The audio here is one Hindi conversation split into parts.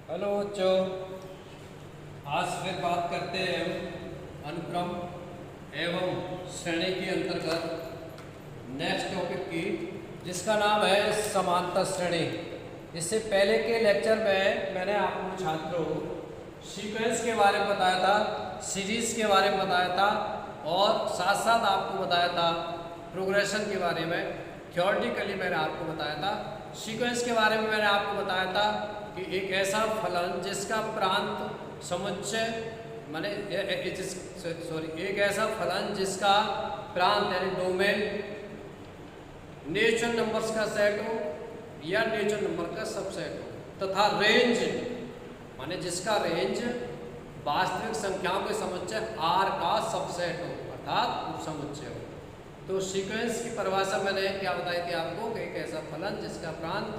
हेलो बच्चों, आज फिर बात करते हैं अनुक्रम एवं श्रेणी के अंतर्गत नेक्स्ट टॉपिक की, जिसका नाम है समांतर श्रेणी। इससे पहले के लेक्चर में मैंने आपको छात्रों सीक्वेंस के बारे में बताया था, सीरीज के बारे में बताया था और साथ साथ आपको बताया था प्रोग्रेशन के बारे में। थ्योरेटिकली मैंने आपको बताया था। सीक्वेंस के बारे में मैंने आपको बताया था कि एक ऐसा फलन जिसका प्रांत समुच्चय माने एक ऐसा फलन जिसका प्रांत यानी डोमेन नेचुरल नंबर्स का सेट हो या नेचुरल नंबर का सबसेट हो, तथा रेंज माने जिसका रेंज वास्तविक संख्याओं के समुच्चय R का सबसेट हो अर्थात उपसमुच्चय हो। तो सीक्वेंस की परिभाषा मैंने क्या बताई थी आपको कि एक ऐसा फलन जिसका प्रांत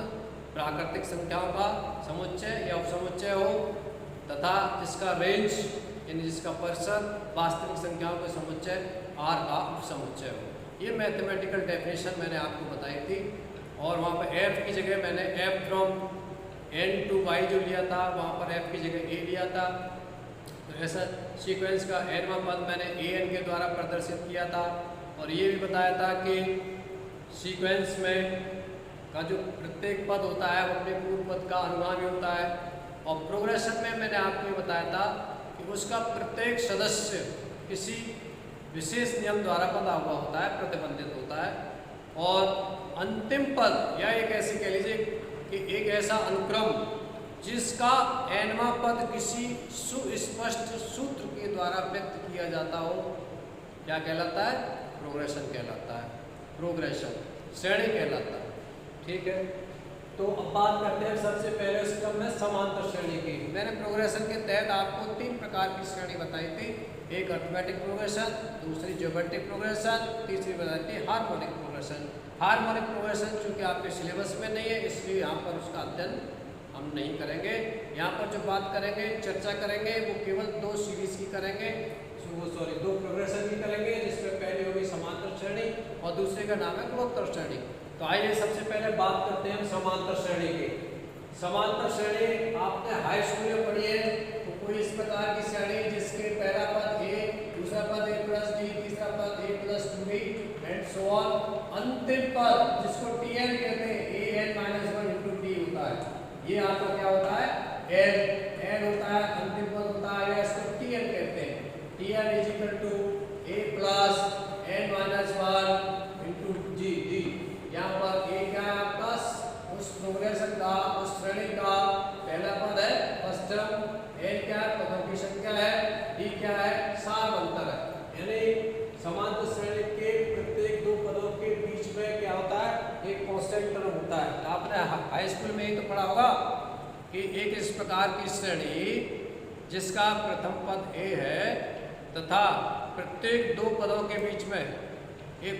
प्राकृतिक संख्याओं का समुच्चय या उपसमुच्चय हो तथा जिसका रेंज यानी जिसका परिसर वास्तविक संख्याओं के समुच्चय R का उपसमुच्चय हो। ये मैथमेटिकल डेफिनेशन मैंने आपको बताई थी और वहाँ पर f की जगह मैंने f from n to y जो लिया था वहाँ पर f की जगह a लिया था। तो ऐसा सीक्वेंस का nवां पद मैंने an के द्वारा प्रदर्शित किया था और ये भी बताया था कि सीक्वेंस में का जो प्रत्येक पद होता है वो अपने पूर्व पद का अनुगामी होता है। और प्रोग्रेशन में मैंने आपको ये बताया था कि उसका प्रत्येक सदस्य किसी विशेष नियम द्वारा बंधा हुआ होता है, प्रतिबंधित होता है। और अंतिम पद या एक ऐसे कह लीजिए कि एक ऐसा अनुक्रम जिसका nवां पद किसी सुस्पष्ट सूत्र के द्वारा व्यक्त किया जाता हो, क्या कहलाता है? प्रोग्रेशन कहलाता है। प्रोग्रेशन श्रेणी कहलाता है। ठीक है, तो अब बात करते हैं सबसे पहले उस क्रम में समांतर श्रेणी की। मैंने प्रोग्रेशन के तहत आपको 3 प्रकार की श्रेणी बताई थी, एक अरिथमेटिक प्रोग्रेशन, दूसरी ज्योमेट्रिक प्रोग्रेशन, तीसरी बताई थी हार्मोनिक प्रोग्रेशन। हार्मोनिक प्रोग्रेशन चूंकि आपके सिलेबस में नहीं है इसलिए यहाँ पर उसका अध्ययन हम नहीं करेंगे। यहाँ पर जो बात करेंगे, चर्चा करेंगे, वो केवल 2 सीरीज की करेंगे, 2 प्रोग्रेशन की करेंगे, जिसमें पहली होगी समांतर श्रेणी और दूसरे का नाम है गुणोत्तर श्रेणी। तो आइए सबसे पहले बात करते हैं समांतर श्रेणी की। समांतर श्रेणी आपने हाई स्कूल में पढ़ी है। तो कोई इस प्रकार की श्रेणी जिसके पहला पद a, दूसरा पद a प्लस d, तीसरा पद a plus 2b and so on. अंतिम पद जिसको tn कहते हैं, an-1 into d होता है। ये आपका क्या होता है? n होता है, अंतिम पद होता है, या इसको tn कहते हैं। tn is equal to a plus n-1 into d। यहाँ पर a क्या है आपका? उस प्रोग्रेशन का, उस श्रेणी का पहला पद है फर्स्ट टर्म, n क्या है? पदों की संख्या है, d क्या है? सार अंतर है। यानी समांतर श्रेणी के प्रत्येक 2 पदों के बीच में क्या होता है? एक कांस्टेंट टर्म होता है। आपने हाई स्कूल में ही तो पढ़ा होगा कि एक इस प्रकार की श्रेणी जिसका प्रथम पद a है तथा प्रत्येक 2 पदों के बीच में एक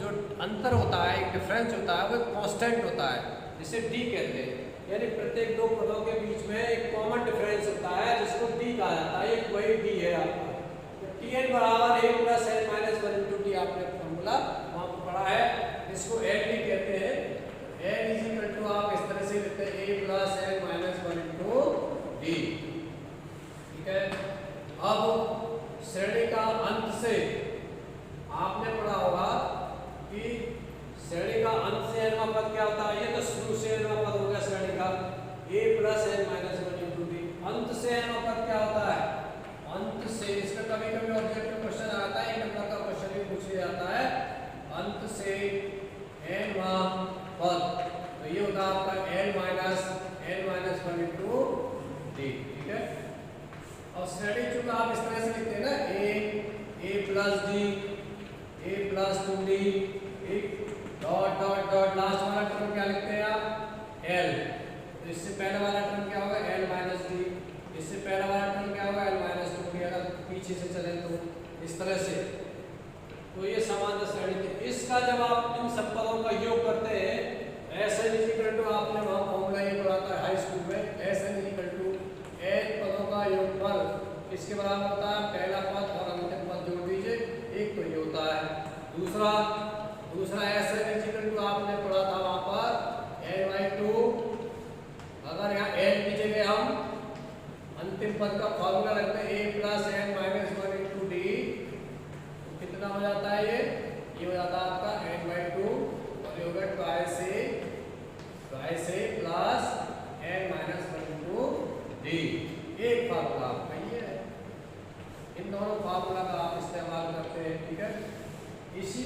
जो अंतर होता है, एक डिफरेंस होता है, वो एक कांस्टेंट होता है, जिसे d कहते हैं। यानी प्रत्येक 2 पदों के बीच में एक कॉमन डिफरेंस होता है जिसको d कहा जाता है। एक वही d है आपका। तो tn बराबर a plus n-1 into d आपने फॉर्मूला वहाँ पर पढ़ा है, इसको nd कहते हैं। n इज इक्वल टू आप इस तरह से लिखते हैं a plus n-1 into d। ठीक है, अब श्रेणी का अंत से आपने पढ़ा होगा कि श्रेणी का अंत से n वां पद क्या होता है? ये तो शुरू से n वां पद हो गया श्रेणी का a plus n-1 into d। अंत से n वां पद क्या होता है? अंत से, इसका कभी कभी ऑब्जेक्टिव क्वेश्चन आता है, 1 नंबर का क्वेश्चन भी पूछ लिया जाता है। अंत से n वां पद, तो ये होता है आपका n-1 into d। ठीक है, और श्रेणी चूंकि आप इस तरह से लिखते हैं ना, a plus d, a plus 2d, dot dot dot, last वाला टर्म क्या लिखते हैं आप? l। तो इससे पहले वाला टर्म क्या होगा? l minus d। इससे पहला वाला टर्म क्या होगा? l minus 2d। अगर पीछे से चले तो इस तरह से, तो ये समांतर श्रेणी थी। इसका जब आप इन सब पदों का योग करते हैं, Sn इज इक्वल टू, आपने वहाँ फॉर्मूला ये पढ़ा था हाई स्कूल में, Sn is equal to n पदों का योगफल इसके बराबर होता है पहला पद और अंतिम पद जोड़ दीजिए, एक तो ये होता है। दूसरा Sn इज इक्वल टू आपने पढ़ा था वहाँ पर n/2, अगर यहाँ n की जगह हम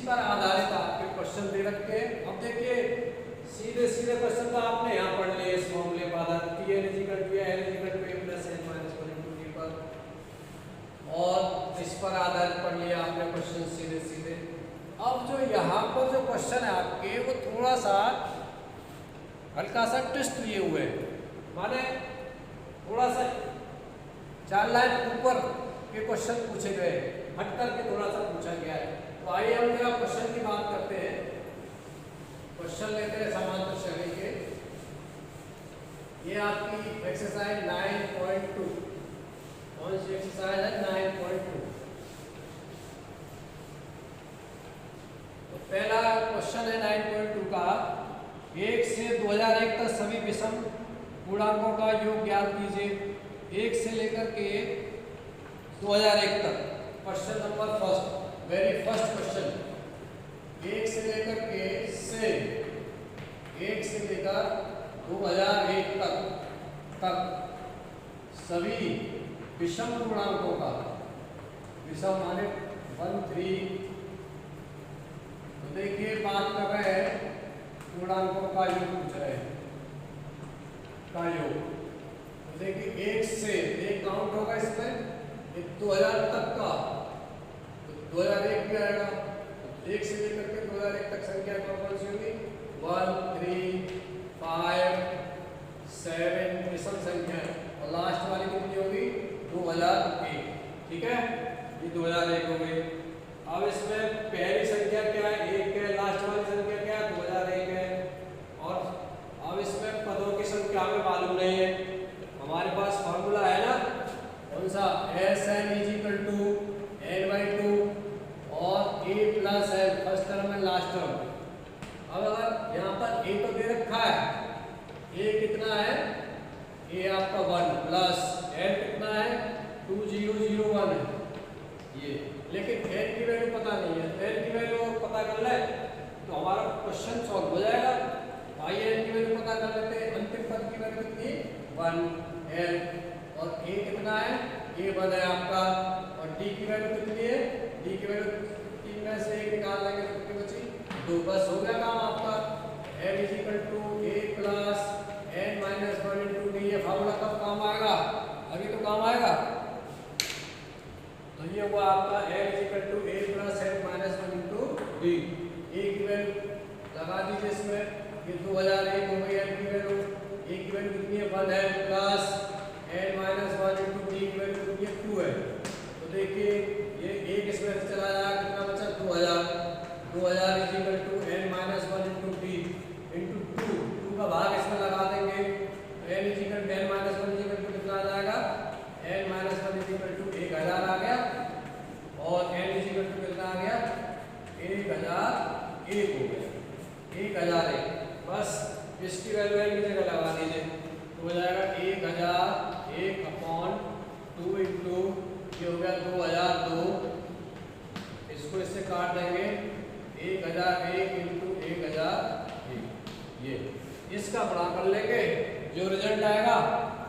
पर आधारित आपके क्वेश्चन दे रखे हैं। अब देखिए सीधे सीधे क्वेश्चन तो आपने यहाँ पढ़ लिए इस फॉर्मूले पर आधारित Tn = L = A + N - 1 × T पर, और इस पर आधारित पढ़ लिया आपने क्वेश्चन सीधे सीधे। अब जो यहाँ पर जो क्वेश्चन है आपके वो थोड़ा सा हल्का सा ट्विस्ट लिए हुए हैं, माने थोड़ा सा 4 लाइन ऊपर के क्वेश्चन पूछे गए, हट करके थोड़ा सा पूछा गया है। तो आइए हम जरा क्वेश्चन की बात करते हैं। क्वेश्चन लेते हैं समांतर श्रेणी के। ये आपकी एक्सरसाइज 9.2, कौन सी एक्सरसाइज है? 9.2। तो पहला क्वेश्चन है 9.2 का, 1 से 2001 तक सभी विषम पूर्णांकों का योग ज्ञात कीजिए। 1 से लेकर के 2001 तक। Question number first, very first question. 1 से लेकर के 1 से लेकर 2001 तक सभी विषम पूर्णांकों का, विषम माने 1 3, तो देखिए बात कर रहे हैं पूर्णांकों का योग पूछ रहे हैं, का योग। तो देखिए 1 से एक काउंट होगा इसमें 2000 तक का, तो 2001 भी आएगा। 1 से लेकर के 2001 तक संख्या कौन सी होगी? 1 3 5 7 विषम संख्या, और लास्ट वाली कितनी होगी? 2001। ठीक है, ये 2001 हो गई। अब इसमें पहली संख्या क्या है? 1 है, लास्ट वाली संख्या क्या है? 2001 है। और अब इसमें पदों की संख्या हमें मालूम नहीं है, हमारे पास फॉर्मूला है ना, कौन सा? Sn = n/2 और a + n, फर्स्ट टर्म है लास्ट टर्म। अब अगर यहाँ पर a तो दे रखा है, a कितना है? a आपका 1 प्लस n कितना है? 2001 है ये, लेकिन n की वैल्यू पता नहीं है। n की वैल्यू पता कर ले तो हमारा क्वेश्चन सॉल्व हो जाएगा। आइए n की वैल्यू पता कर लेते हैं। अंतिम पद की वैल्यू कितनी? 1 n, और a कितना है? a 1 है आपका, और d की वैल्यू कितनी है? d की वैल्यू 3 में से 1 निकाल लेंगे तो कितनी बची? 2। बस हो गया काम आपका। n = a + n - 1 × d। ये फार्मूला कब काम आएगा? अभी तो काम आएगा। तो ये हुआ आपका n = a + n - 1 × d। a की वैल्यू लगा दीजिए इसमें, ये 2001 हो गई। n की वैल्यू, a की वैल्यू कितनी है? 1 है, प्लस n - 1 × d की वैल्यू कितनी है? 2 है। तो देखिए ये 1 इसमें से चला जाएगा, कितना बचा? 2000। 2000 = n - 1 × d × 2। 2 का भाग इसमें लगा देंगे, n = n - 1 कितना आ जाएगा? n - 1 = 1000 आ गया, और n = कितना आ गया? 1001 हो गया, 1001। बस इसकी वैल्यू n की जगह लगा दीजिए, तो हो जाएगा 1001/2 × ये हो गया 2002। इसको इससे काट देंगे, 1001 × 1001। ये इसका बड़ा कर लेंगे, जो रिजल्ट आएगा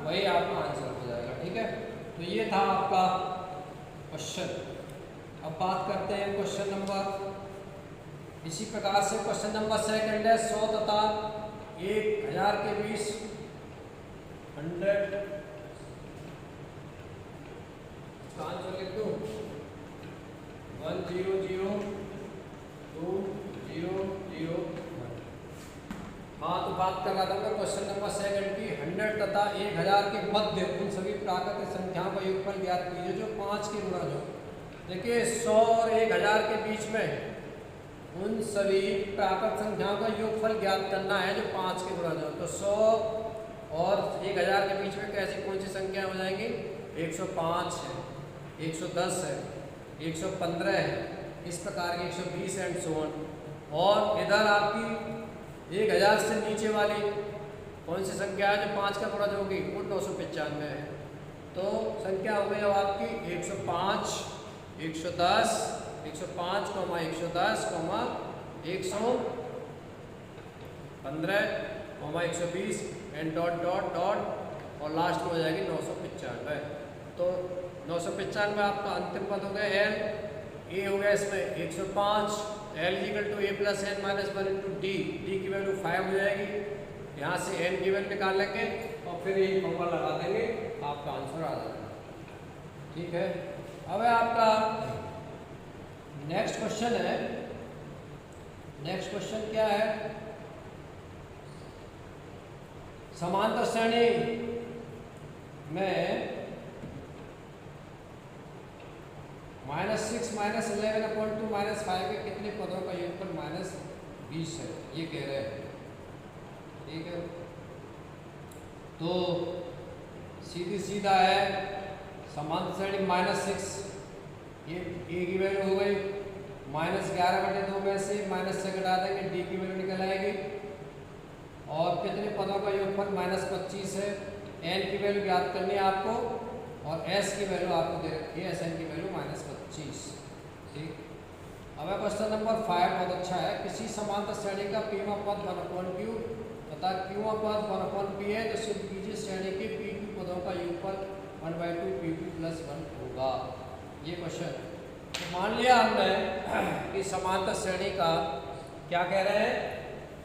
वही आपका आंसर हो जाएगा। ठीक है, तो ये था आपका क्वेश्चन। अब बात करते हैं क्वेश्चन नंबर, इसी प्रकार से क्वेश्चन नंबर सेकंड है 100 तथा 1000 के बीच 100 आंसर लिख दो 1002001। हाँ, तो बात कर रहा था मैं क्वेश्चन नंबर सेकंड की। 100 तथा 1000 के मध्य उन सभी प्राकृतिक संख्याओं का योगफल ज्ञात कीजिए जो 5 के गुणज हो। देखिए 100 और 1000 के बीच में उन सभी प्राकृत संख्याओं का योगफल ज्ञात करना है जो 5 के गुणज हो। तो 100 और 1000 के बीच में कैसी कौन सी संख्या हो जाएंगी? 105 है, 110 है, 115 है, इस प्रकार की 120 एंड सो ऑन। और इधर आपकी 1000 से नीचे वाली कौन सी संख्या है जो 5 का गुणज होगी? वो 995 है। तो संख्या हो गई अब आपकी 105, 110, 105, 110, 115, 120 एंड डॉट डॉट डॉट, और लास्ट में हो जाएगी 995। तो 995 आपका अंतिम पद हो गया एल। ए हो गया इसमें 105, L is equal to A plus N minus one into D, D की वैल्यू 5 हो जाएगी। यहाँ से एन की वैल्यू निकाल लेंगे और फिर यही फॉर्मूला लगा देंगे, आपका आंसर आ जाएगा। ठीक है, अब आपका नेक्स्ट क्वेश्चन है। नेक्स्ट क्वेश्चन क्या है, समांतर श्रेणी में -6 -11/2 -5 के कितने पदों का योगफल -20 है, ये कह रहे हैं। ठीक है, तो सीधा है समांतर श्रेणी -6, ये ए की वैल्यू हो गई, -11/2 में से -6 घटा देंगे, डी की वैल्यू निकल आएगी। और कितने पदों का योगफल -25 है, एन की वैल्यू ज्ञात करनी है आपको और एस की वैल्यू आपको दे रखी है, एस एन की वैल्यू -25। ठीक, अब क्वेश्चन नंबर 5 बहुत अच्छा है। किसी समांतर श्रेणी का पीवा पद 1/q तथा क्यूवा पद 1/p है, तो सिद्ध कीजिए श्रेणी के pq पदों का योगफल 1/2 pq + 1 होगा। ये क्वेश्चन, तो मान लिया हमने कि समांतर श्रेणी का क्या कह रहे हैं,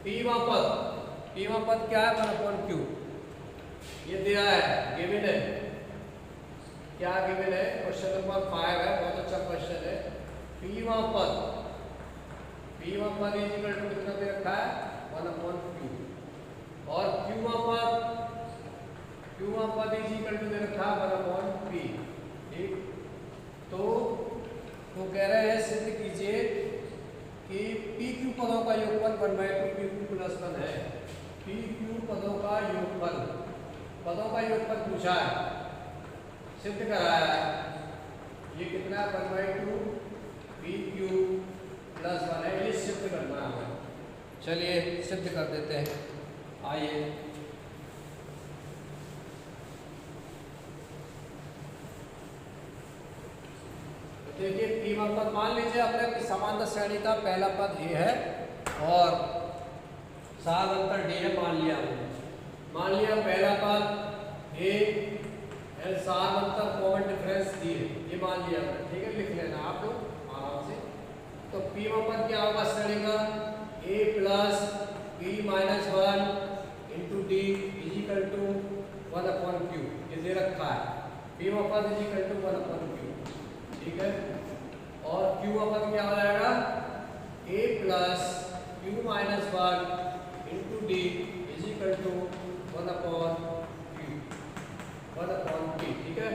पीवा पद क्या है 1/q, ये दिया है, गिवन है। क्या गिवन है, क्वेश्चन नंबर 5 है, बहुत अच्छा क्वेश्चन है। पीवा पद इक्वल टू कितना दे रखा है 1/q, और क्यूवा पद इक्वल टू दे रखा है 1/p। ठीक, तो कह रहे हैं सिद्ध कीजिए कि pq पदों का योगफल 1/2 pq + 1 है। pq पदों का योगफल पूछा है, सिद्ध कराया है। ये कितना है 1/2 pq + 1 है, ये सिद्ध करना है। चलिए सिद्ध कर देते हैं, आइए। तो देखिए पीवा पद, मान लीजिए अपने कि समांतर श्रेणी का पहला पद ए है और साग अंतर डी है, मान लिया पहला पद ए एल साग अंतर कॉमन डिफरेंस डी है, ये मान लिया। ठीक है, लिख लेना आप लोग आराम से। तो पीवा पद क्या होगा श्रेणी का, a + p - 1 into D is equal to 1/q, ये दे रखा है। पीवा पद इजिकल टू 1/q। ठीक है, और क्यूवा पद क्या हो जाएगा, a + q - 1 into D is equal to 1/p। ठीक है,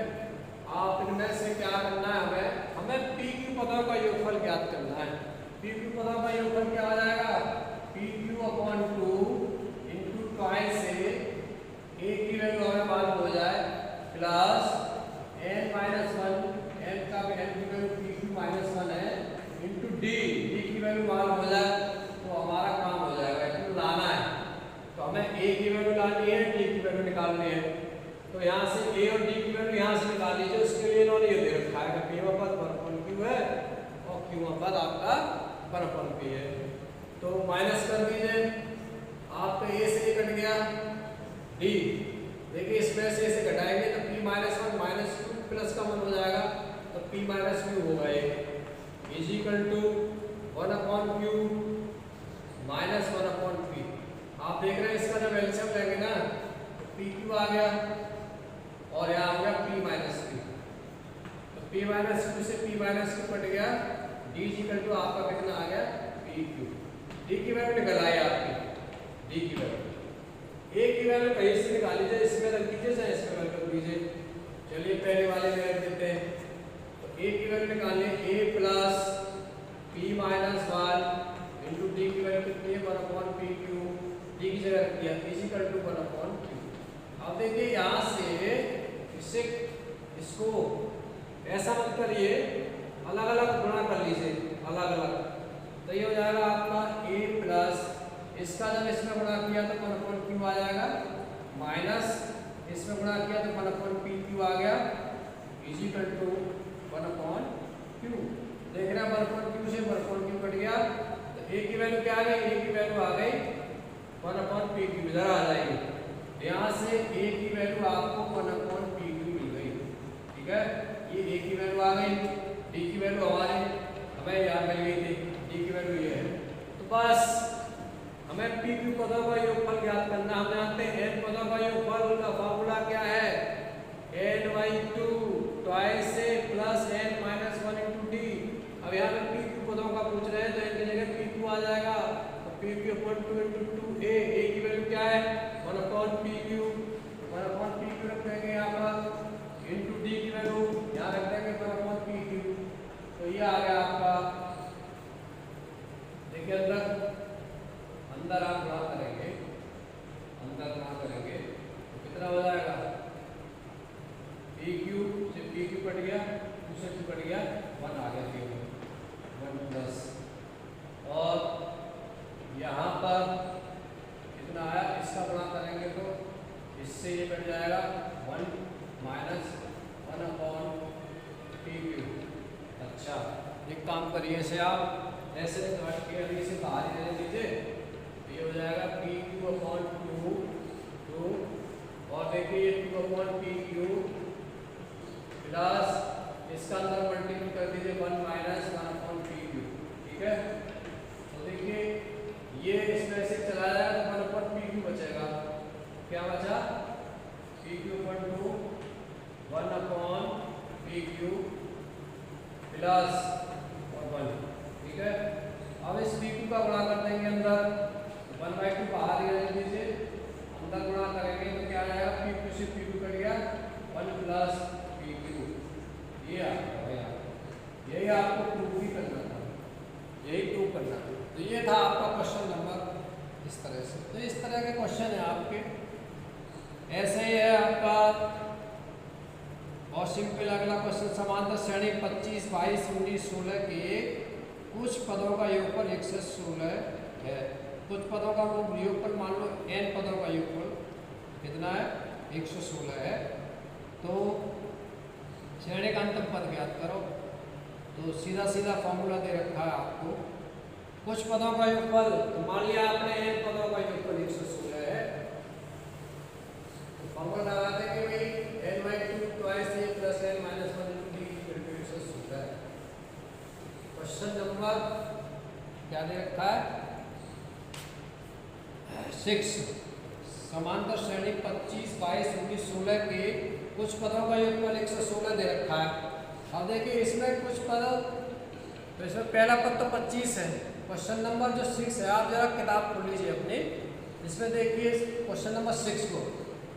आप इनमें से क्या करना है, हमें pq पदों का योगफल ज्ञात करना है। pq पदों का योगफल क्या हो जाएगा, pq/2 इंटू ट्वाइस से a की वैल्यू हमें मालूम हो जाए प्लस n - 1, n का भी n की वैल्यू pq - 1 है, इंटू d की वैल्यू मालूम हो जाए तो हमारा काम हो जाएगा। क्यों लाना है, तो हमें a की वैल्यू लानी है, d की वैल्यू निकालनी है। तो यहाँ से a और d की वैल्यू यहाँ से निकाल लीजिए, उसके लिए इन्होंने ये दे रखा है कि पीवा पद 1/q है और क्यूवा पद आपका 1/p है। तो माइनस कर दीजिए, आपका a से ये कट गया, d देखिए इसमें से इसे घटाएंगे तो p - 1 - q प्लस का 1 हो जाएगा, तो p - q होगा ये, इजिकल टू 1/q - 1/p। आप देख रहे हैं इसका जब एलसीएम लेंगे ना तो pq आ गया और यहाँ आ गया p - q, तो p - q से p - q कट गया, d इक्वल टू आपका कितना आ गया pq। d की वैल्यू निकल आई आपकी, d की वैल्यू, a की वैल्यू कहीं से निकाल लीजिए, इसमें रख दीजिए चाहे इसमें रख दीजिए। चलिए पहले वाले में रख देते हैं, तो a की वैल्यू निकालिए, a + p - 1 इंटू d की वैल्यू कितनी है 1/pq, d की जगह रख दिया इजिकल टू 1/q। अब देखिए यहाँ से इसको ऐसा मत करिए, अलग अलग गुणा कर लीजिए, अलग अलग, तो ये हो जाएगा आपका a प्लस, इसका जब इसमें गुणा किया तो 1/q आ जाएगा, माइनस इसमें गुणा किया तो 1/pq आ गया, इजिकल टू 1/q। देख रहे हैं 1/q से 1/q कट गया, तो a की वैल्यू क्या आ गई, a की वैल्यू आ गई 1/pq, इधर आ जाएगी। यहाँ से a की वैल्यू आपको 1/pq मिल गई। ठीक है, ये a की वैल्यू आ गई, d की वैल्यू हमें यहाँ मिल गई थी, डी की वैल्यू ये है। तो बस हमें पी क्यू पदों का योगफल ज्ञात करना। हम जानते हैं एन पदों का योगफल का फॉर्मूला क्या है, n/2 twice a plus n minus 1 into d. अब यहाँ पे पी क्यू पदों का पूछ रहे हैं तो इनकी जगह पी क्यू आ जाएगा। तो P Q upon 2 into 2a, ए की वैल्यू क्या है 1 upon P Q, 1 upon P Q रख देंगे यहाँ पर, इंटू डी की वैल्यू यहाँ रख देंगे 1 अपॉन पी क्यू। तो ये आ गया आपका, देखिए अंदर आप गुणा करेंगे, अंदर गुणा करेंगे तो कितना हो जाएगा, पी क्यू से पी क्यू कट गया, 2 से 2 कट गया, 1 आ गया, 1 प्लस, और यहाँ पर कितना आया, इसका गुणा करेंगे तो इससे ये कट जाएगा 1 माइनस 1 अपॉन पी क्यू। अच्छा एक काम करिए, इसे आप ऐसे कट के अभी इसे बाहर ही रहने दीजिए, ये हो जाएगा पी क्यू अपॉन 2 और देखिए ये 2 अपॉन पी क्यू प्लस इसका अंदर मल्टीपल कर दीजिए 1 माइनस 1 अपॉन पी क्यू। ठीक है, तो देखिए ये इसमें से चला जाएगा तो 1 अपॉन पी क्यू बचेगा। क्या बचा, P Q upon 2 1 upon P Q plus 1। ठीक है, अब इस पी क्यू का गुणा कर देंगे अंदर, 1/2 बाहर ही रहने दीजिए, अंदर गुणा करेंगे तो क्या आएगा, पी क्यू से पी क्यू कट गया, 1 प्लस पी क्यू। ये आ गया, यही आपको प्रूव भी करना था, यही प्रूव करना था। तो ये था आपका क्वेश्चन नंबर इस तरह से। तो इस तरह के क्वेश्चन है आपके, ऐसे ही है आपका और सिंपल अगला क्वेश्चन, समांतर श्रेणी 25, 22, 19, 16 के कुछ पदों का योगफल 1 से 16 है। कुछ पदों का योगफल मान लो n पदों का योगफल कितना है, 116 है। तो श्रेणी का अंतिम पद ज्ञात करो। तो सीधा सीधा फॉर्मूला दे रखा है आपको, कुछ पदों का योगफल, तो मान लिया आपने n पदों का योगफल 116 है, तो फॉर्मूला लगा देंगे भाई n/2 twice a plus n minus 1 into D equal to 116 है। क्वेश्चन नंबर क्या दे रखा है, 6, समांतर श्रेणी 25, 22, 19, 16 के कुछ पदों का योगफल 116 दे रखा है। अब देखिए इसमें कुछ पद, तो इसमें पहला पद तो 25 है। क्वेश्चन नंबर जो 6 है, आप जरा किताब खोल लीजिए अपनी, इसमें देखिए क्वेश्चन नंबर 6 को,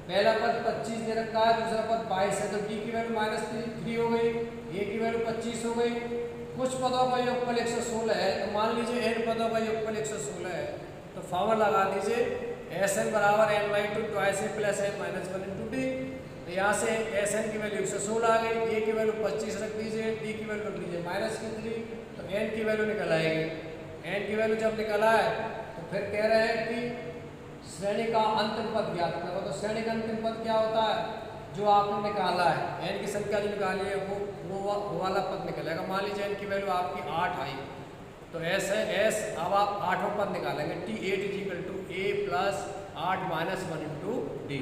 पहला पद 25 दे रखा है, दूसरा पद 22 है, तो डी की वैल्यू -3 हो गई, ए की वैल्यू 25 हो गई। कुछ पदों का योगफल 116 है, तो मान लीजिए n पदों का योगफल 116 है, तो फॉर्मूला लगा दीजिए Sn बराबर n/2 twice a plus n minus 1 into D. तो यहाँ से Sn की वैल्यू 116 आ गई, a की वैल्यू 25 रख दीजिए, d की वैल्यू रख दीजिए -3, तो n की वैल्यू निकल आएगी। n की वैल्यू जब निकल आए तो फिर कह रहे हैं कि श्रेणी का अंतिम पद ज्ञात करो। तो श्रेणी का अंतिम पद क्या होता है, जो आपने निकाला है, n की संख्या जो निकाली है वो वाला पद निकलेगा। मान लीजिए n की वैल्यू आपकी 8 आई, तो s है s, अब आप 8वां पद निकालेंगे, t8 = a plus 8 minus 1 into D,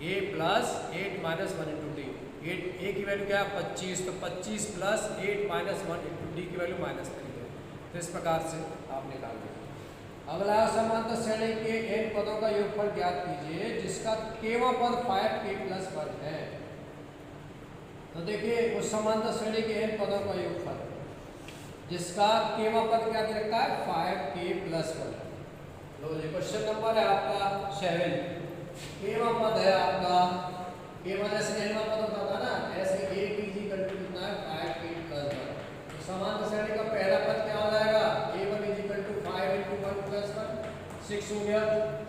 a plus 8 minus 1 into D. a की वैल्यू क्या है 25, तो 25 प्लस 8 माइनस 1 इंटू डी की वैल्यू -3 है। तो इस प्रकार से आप निकाल देंगे। अगला समांतर श्रेणी के n पदों का योगफल ज्ञात कीजिए जिसका केवां पद 5k + 1 है। तो देखिए उस समांतर श्रेणी के n पदों का योगफल जिसका केवां पद क्या दे रखा है 5k + 1। लो जी क्वेश्चन नंबर है आपका 7, केवां पद है आपका, केवां जैसे nवां पद होता था ना, ऐसे a b कितना है 5k + 1। तो समांतर श्रेणी का पहला पद क्या हो जाएगा, a1 = 5 × 1 + 1, 6 हो गया।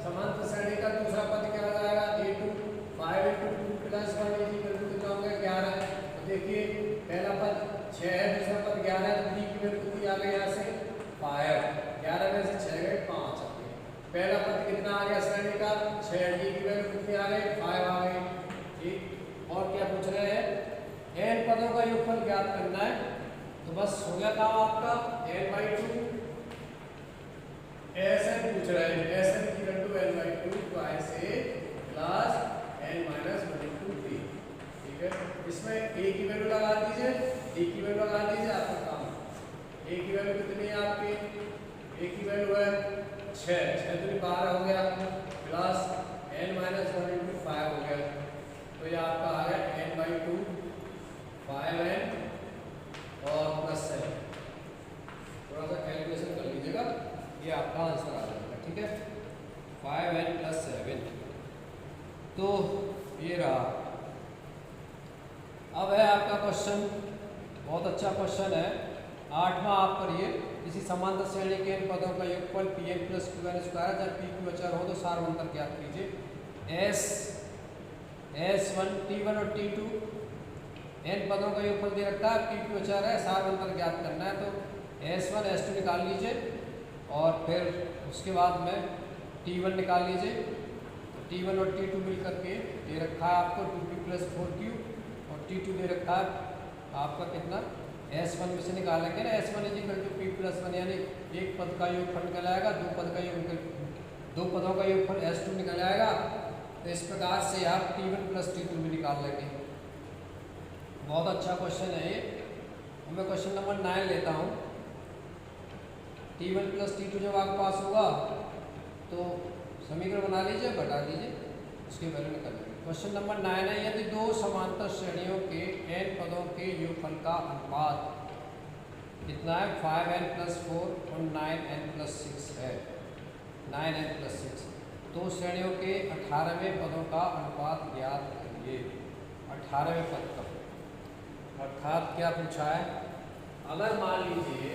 समांतर श्रेणी का दूसरा पद क्या हो जाएगा, a2 5 × 2 + 1 कितना हो गया 11। तो देखिए पहला पद 6 है, दूसरा पद 11 है, तो d की वैल्यू कितनी आ गई यहाँ से 5, 11 में से 6 गए 5 आ गए। पहला पद कितना आ गया श्रेणी का 6, d की वैल्यू कितनी आ गई 5 आ गई। ठीक, और क्या पूछ रहे हैं, n पदों का योगफल ज्ञात करना है। तो बस हो गया काम आपका, n/2 Sn पूछ रहे हैं, Sn = n/2 twice a plus n minus 1 into D. ठीक है, इसमें a की वैल्यू लगा दीजिए, d की वैल्यू लगा दीजिए, आपका काम a की वैल्यू कितनी है आपकी, ए की वैल्यू है 6, 6 दूनी 12 हो गया, प्लस n-1 इंटू 5 हो गया, तो ये आपका आ गया n/2 5n और प्लस 7। थोड़ा सा कैलकुलेशन कर लीजिएगा, ये आपका आंसर आ जाएगा। ठीक है, 5n प्लस 7, तो ये रहा। अब है आपका क्वेश्चन, बहुत अच्छा क्वेश्चन है, 8वां आप करिए। किसी समांतर श्रेणी के इन पदों का योगफल Pn प्लस Qn स्क्वायर जब P Q अचर हो तो सार अंतर ज्ञात कीजिए। S1 T1 और T2 n पदों का योगफल दे रखा है, P Q अचर है, सार अंतर ज्ञात करना है, तो S1 S2 निकाल लीजिए और फिर उसके बाद में T1 निकाल लीजिए। तो T1 और T2 मिल करके दे रखा है आपको 2P प्लस 4Q और T2 दे रखा है आपका कितना, S1 में से निकालेंगे ना, S1 equal to P plus 1, यानी एक पद का योगफल निकल आएगा, दो पदों का योगफल S2 निकल आएगा। तो इस प्रकार से आप T1 प्लस T2 भी निकाल लेंगे। बहुत अच्छा क्वेश्चन है ये। मैं क्वेश्चन नंबर 9 लेता हूँ। T1 प्लस T2 जब आपके पास होगा तो समीकरण बना लीजिए, घटा दीजिए, उसकी वैल्यू निकल जाएगी। क्वेश्चन नंबर 9 है, यदि दो समांतर श्रेणियों के n पदों के योगफल का अनुपात कितना है, 5n प्लस 4 और 9n प्लस 6 है, 9n प्लस 6, तो श्रेणियों के 18वें पदों का अनुपात ज्ञात करिए। 18वें पद का अर्थात क्या पूछा है, अगर मान लीजिए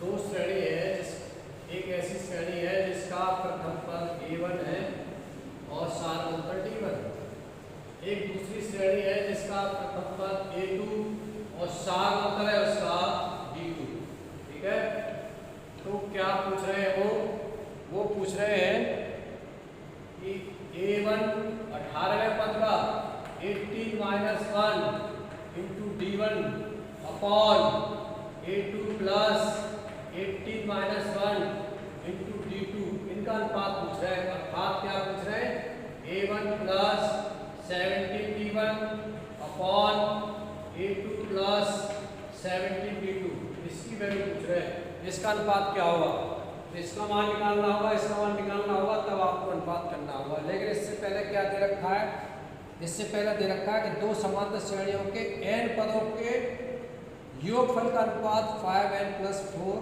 दो श्रेणी है, एक ऐसी श्रेणी है जिसका प्रथम पद A1 है और सार अंतर D1, एक दूसरी श्रेणी है जिसका प्रथम पद A2 और सार अंतर है उसका D2। ठीक है, तो क्या पूछ रहे हैं वो पूछ रहे हैं कि A1 18वें पद का 18 minus 1 into D1 upon A2 plus 18 minus 1 into D2, इनका अनुपात पूछ रहे हैं। अर्थात क्या पूछ रहे हैं, A1 plus 17 D1 upon A2 plus 17 D2, इसकी वैल्यू पूछ रहे हैं। इसका अनुपात क्या होगा, तो इसका मान निकालना होगा, इसका मान निकालना होगा, तब आपको अनुपात करना होगा। लेकिन इससे पहले क्या दे रखा है, इससे पहले दे रखा है कि दो समांतर श्रेणियों के n पदों के योगफल का अनुपात 5n प्लस 4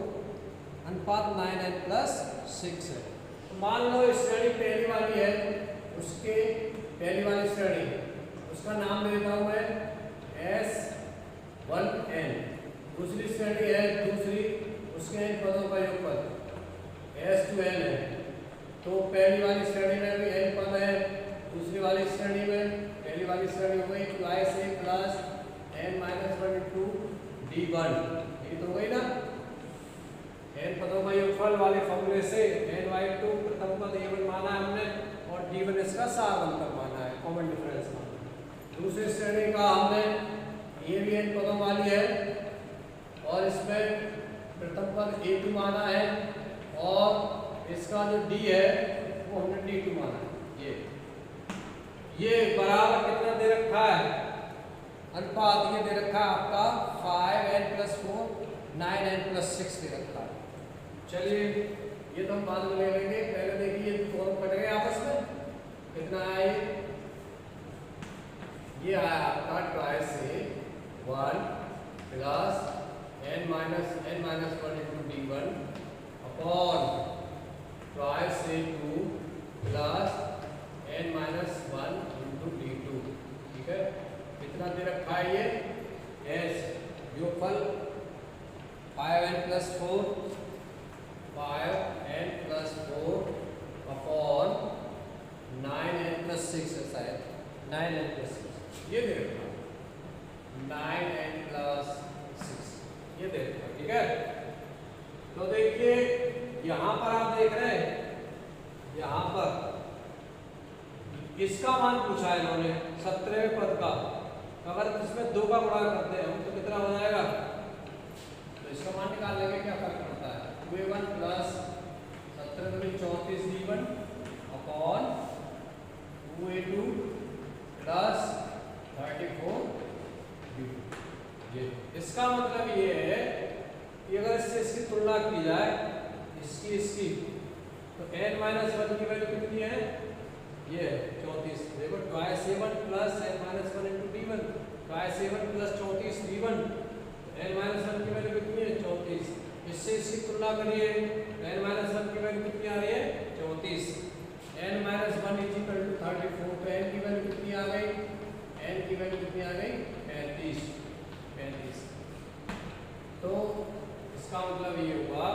अनुपात 9n प्लस 6 है। तो मान लो इस श्रेणी पहली वाली है, उसके पहली वाली श्रेणी, उसका नाम दे देता हूँ मैं S1n। दूसरी श्रेणी है दूसरी, उसके n पदों का योगफल S2n है। तो पहली वाली श्रेणी में भी n पद है, दूसरी वाली श्रेणी में पहली वाली श्रेणी हो गई twice a plus n-1 into D1, ये तो हो गई ना, n पदों का योगफल वाले फॉर्मूले से n/2 प्रथम पद A1 माना है हमने और D1 इसका सार अंतर माना है, कॉमन डिफरेंस माना। दूसरी श्रेणी का हमने, ये भी n पदों वाली है और इसमें प्रथम पद A2 माना है और इसका जो D है वो हमने D2 माना है। ये बराबर कितना दे रखा है, अनुपात ये दे रखा है आपका 5n प्लस 4 9n प्लस 6 दे रखा है। चलिए ये तो हम बाद में ले लेंगे, पहले देखिए फॉर्म कट गए आपस में, कितना आया ये आया आपका twice a 1 plus n-1 into D1 upon twice a 2 plus n-1 into D2। ठीक है, कितना दे रखा है ये, S योगफल 5n plus 4 upon 9n plus 6 है शायद, 9n प्लस 6 ये दे रखा है, 9n प्लस 6 ये दे रखा है। ठीक है, तो देखिए यहाँ पर आप देख रहे हैं, यहाँ पर इसका मान पूछा है इन्होंने 17वें पद का, अगर इसमें 2 का गुणा करते हैं हम तो कितना हो जाएगा, तो इसका मान निकाल लेंगे, क्या फर्क पड़ता है, 2a1 plus 17 34 D1 upon 2a2 plus 34 D2। ये इसका मतलब ये है कि अगर इससे तुलना की जाए इसकी तो n माइनस वन की वैल्यू कितनी है, ये 34। देखो twice a1 plus n minus one into d1, twice a1 plus 34 d1, n minus one की वैल्यू कितनी है 34। इससे इसकी तुलना करिए, n माइनस वन की वैल्यू कितनी आ रही है 34, n minus one is equal to 34, तो n की वैल्यू कितनी आ गई, n की वैल्यू कितनी आ गई 35। तो इसका मतलब ये हुआ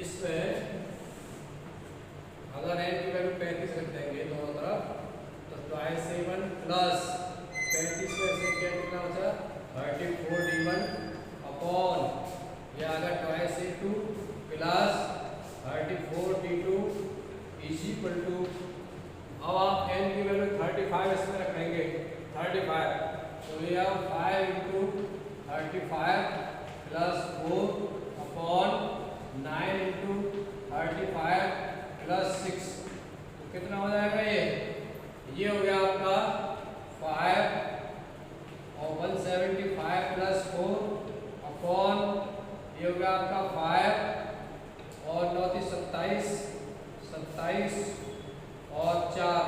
इसमें अगर n की वैल्यू 35 रख देंगे दोनों तरफ, तो ट्वाइस a1 प्लस 35 में से क्या कितना बचा 34 d1 अपॉन ये आ गया twice a2 plus 34 d2 is equal to, अब आप n की वैल्यू 35 इसमें रखेंगे 35, तो ये अब 5 into 35 plus 4 upon 9 into 35 plus 6, तो कितना हो जाएगा ये हो गया आपका 5 और 175 प्लस 4 अपॉन ये हो गया आपका 5 और 9 27 और 4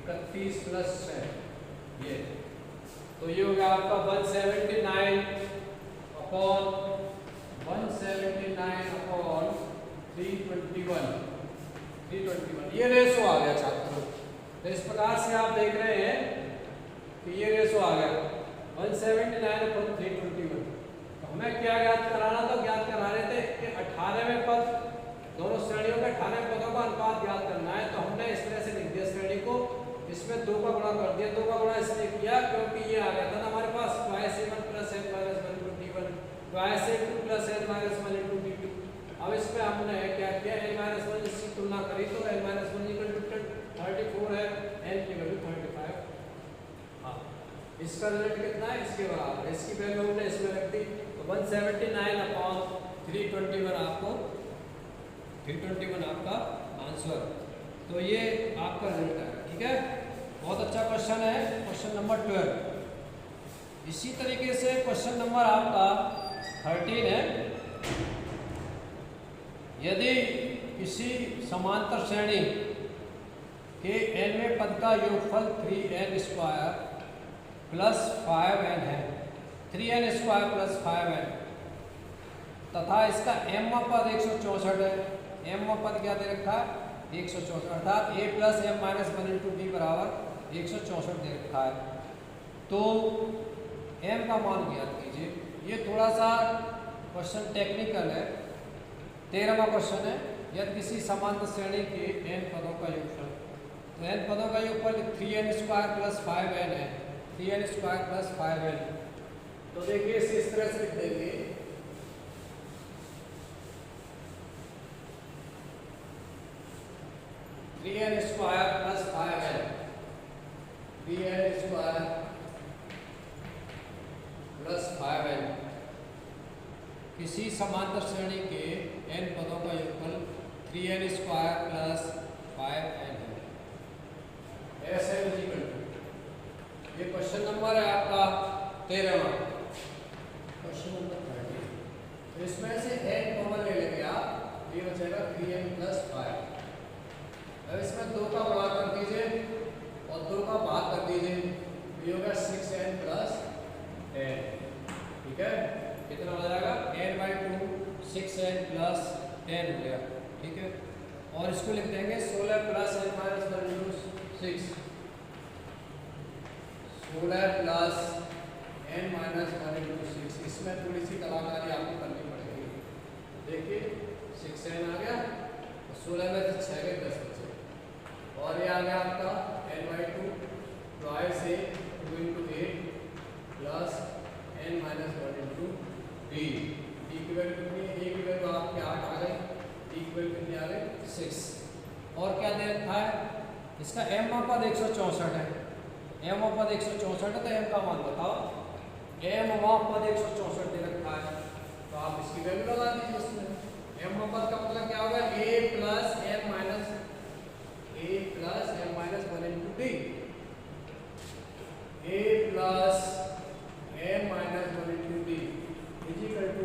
31 प्लस 6 ये, तो ये हो गया आपका 179 अपॉन 321 ये रेशो आ गया छात्रों। तो इस प्रकार से आप देख रहे हैं कि ये रेशो आ गया 179 अपॉन 321। तो हमें क्या ज्ञात कराना था, ज्ञात करा रहे थे कि 18वें पद, दोनों श्रेणियों के 18 पदों का अनुपात ज्ञात करना है। तो हमने इस तरह से लिख दिया श्रेणी को, इसमें 2 का गुणा कर दिया। 2 का गुणा इसलिए किया क्योंकि ये आ गया था ना हमारे पास twice a1 plus n minus 1 into d1, twice a2 plus n minus 1 into d2। अब इसमें हमने क्या किया, n माइनस 1 इसकी तुलना करी तो n माइनस 1 इक्वल टू 34 है, n की वैल्यू 35। हाँ, इसका रिजल्ट कितना है, इसके बराबर। इसकी वैल्यू हमने इसमें रख दी, तो 179 अपॉन 321 आपको 321 आपका आंसर। तो ये आपका रिजल्ट है, ठीक है। बहुत अच्छा क्वेश्चन है, क्वेश्चन नंबर 12। इसी तरीके से क्वेश्चन नंबर आपका 13 है, यदि किसी समांतर श्रेणी के nवें पद का योगफल 3n स्क्वायर प्लस 5n है, 3n स्क्वायर प्लस 5n, तथा इसका m पद 164 है। m पद क्या दे रखा है 164, अर्थात a plus m minus 1 into d बराबर 164 दे रखा है। तो m का मान ज्ञात कीजिए। ये थोड़ा सा क्वेश्चन टेक्निकल है। 13वां क्वेश्चन है, यदि किसी समांतर श्रेणी के n पदों का योगफल, तो n पदों का योगफल 3n स्क्वायर प्लस 5n है, 3n स्क्वायर प्लस 5n। तो देखिए इसे इस तरह से लिख देंगे, n square plus 5n, 3n square plus 5n किसी समांतर श्रेणी के n पदों का योगफल 3n स्क्वायर प्लस 5n है। ऐसे ये क्वेश्चन नंबर है आपका 13वां, क्वेश्चन नंबर 13। तो इसमें से n कॉमन ले लेंगे आप, ये बचेगा 3n प्लस 5। अब इसमें 2 का गुणा कर दीजिए और 2 का भाग कर दीजिए, ये होगा 6n प्लस 10, ठीक है। कितना हो जाएगा n/2 6n प्लस 10 हो गया, ठीक है। और इसको लिख देंगे 16 plus n minus 1 into 6, 16 plus n minus 1 into 6। इसमें थोड़ी सी कलाकारी आपको करनी पड़ेगी। देखिए 6n आ गया, 16 में से 6 गए 10 बचे, और ये आ गया आपका n/2 twice a 2 into 8 plus n minus 1 into d। d की वैल्यू कितनी है, a की वैल्यू आपके 8 आ गई, d की वैल्यू कितनी आ गई 6। और क्या दे रखा है, इसका m पद 164 है, m पद 164 है, तो m का मान बताओ। m पद 164 दे रखा है, तो आप इसकी वैल्यू लगा दीजिए इसमें। m पद का मतलब क्या होगा, a plus m minus 1 into d, a plus m minus 1 into d is equal to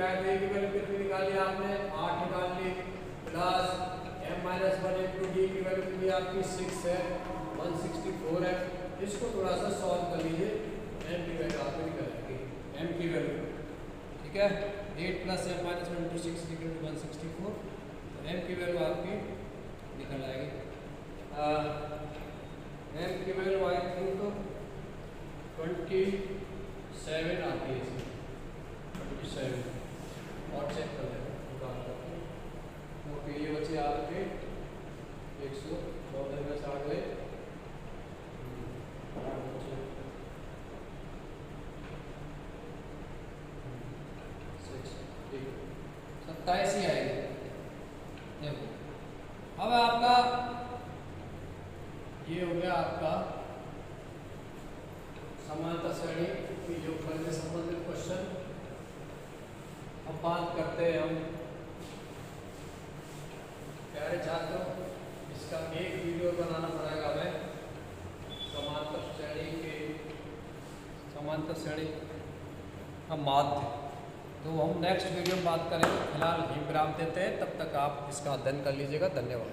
आया तो ए की वैल्यू कितनी निकाली आपने 8 निकाल ली प्लस m-1 इंटू डी की वैल्यू कितनी आपकी 6 है 164 है। इसको थोड़ा सा सॉल्व कर लीजिए m की वैल्यू आपको निकल आएगी m की वैल्यू ठीक है 8 plus m-1 into 6 equal to 164 तो m की वैल्यू आपकी निकल आएगी m की वैल्यू आई थिंक 27 आती है इसमें 27 और चेक कर लेना ओके ये बच्चे आपके 114 में से आ गए 27 ही आएगी। देखो अब आपका ये हो गया आपका समानता श्रेणी की योगफल से संबंधित क्वेश्चन। अब बात करते हैं हम प्यारे छात्रों इसका एक वीडियो बनाना पड़ेगा हमें समांतर श्रेणी का माध्य तो हम नेक्स्ट वीडियो में बात करेंगे। फिलहाल यहीं विराम देते हैं तब तक आप इसका अध्ययन कर लीजिएगा। धन्यवाद।